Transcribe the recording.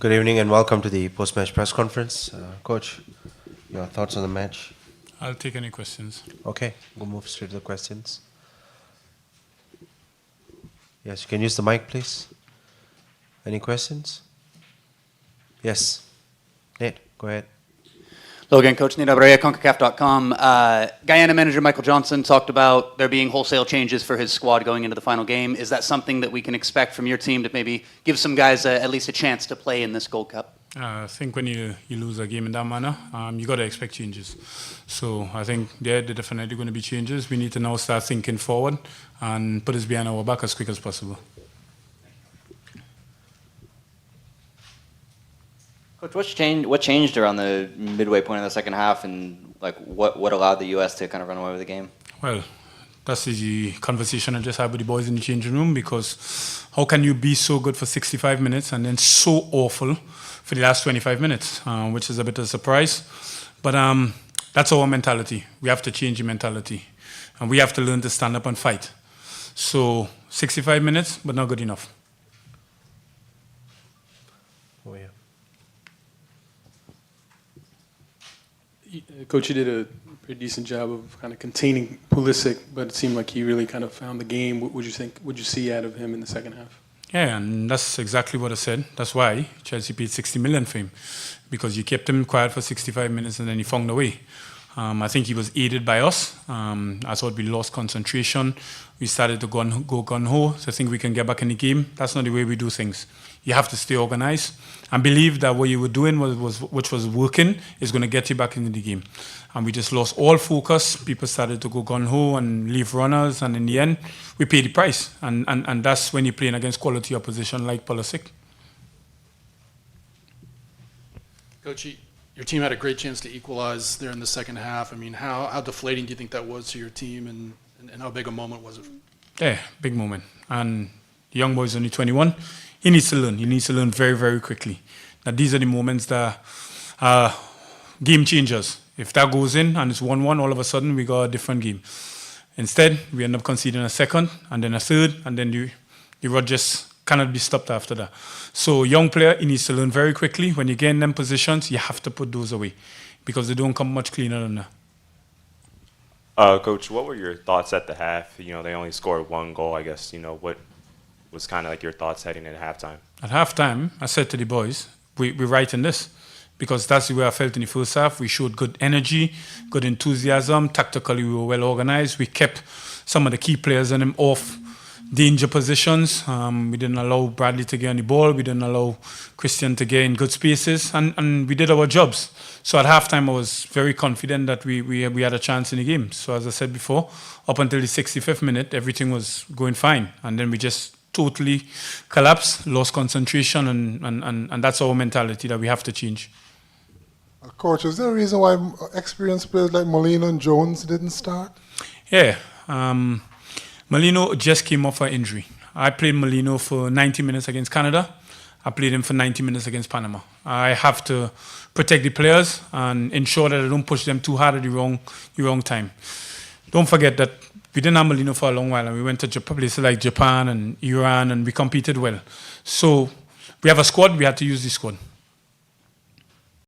Good evening and welcome to the post-match press conference. Coach, your thoughts on the match? I'll take any questions. Okay, we'll move straight to the questions. Yes, you can use the mic, please. Any questions? Yes. Nate, go ahead. Hello again, Coach Nate Abreu, Concacaf.com. Guyana manager Michael Johnson talked about there being wholesale changes for his squad going into the final game. Is that something that we can expect from your team to maybe give some guys at least a chance to play in this Gold Cup? I think when you lose a game in that manner, you got to expect changes. So I think there definitely going to be changes. We need to now start thinking forward and put this behind our back as quick as possible. Coach, what changed around the midway point of the second half, and like what allowed the U.S. to kind of run away with the game? Well, that's the conversation I just had with the boys in the changing room, because how can you be so good for 65 minutes and then so awful for the last 25 minutes, which is a bit of a surprise. But that's our mentality. We have to change the mentality, and we have to learn to stand up and fight. So 65 minutes, but not good enough. Oh, yeah. Coach, you did a pretty decent job of kind of containing Pulisic, but it seemed like he really kind of found the game. What would you see out of him in the second half? Yeah, and that's exactly what I said. That's why Chelsea paid 60 million for him, because you kept him quiet for 65 minutes and then he found a way. I think he was aided by us. I thought we lost concentration. We started to go gun-ho, so I think we can get back in the game. That's not the way we do things. You have to stay organized and believe that what you were doing which was working is going to get you back into the game. And we just lost all focus. People started to go gun-ho and leave runners, and in the end, we paid the price. And that's when you're playing against quality opposition like Pulisic. Coach, your team had a great chance to equalize there in the second half. I mean, how deflating do you think that was to your team, and how big a moment was it? Yeah, big moment. And the young boy's only 21. He needs to learn. He needs to learn very, very quickly. Now, these are the moments that are game changers. If that goes in and it's 1-1, all of a sudden we got a different game. Instead, we end up conceding a second, and then a third, and then the rod just cannot be stopped after that. So young player, he needs to learn very quickly. When you get in them positions, you have to put those away, because they don't come much cleaner than that. Coach, what were your thoughts at the half? You know, they only scored one goal, I guess. You know, what was kind of like your thoughts heading into halftime? At halftime, I said to the boys, we're right in this, because that's the way I felt in the first half. We showed good energy, good enthusiasm. Tactically, we were well organized. We kept some of the key players in them off danger positions. We didn't allow Bradley to get on the ball. We didn't allow Christian to get in good spaces, and we did our jobs. So at halftime, I was very confident that we had a chance in the game. So as I said before, up until the 65th minute, everything was going fine, and then we just totally collapsed, lost concentration, and that's our mentality that we have to change. Coach, is there a reason why experienced players like Molino and Jones didn't start? Yeah. Molino just came off an injury. I played Molino for 90 minutes against Canada. I played him for 90 minutes against Panama. I have to protect the players and ensure that I don't push them too hard at the wrong time. Don't forget that we didn't have Molino for a long while, and we went to places like Japan and Iran, and we competed well. So we have a squad. We had to use the squad.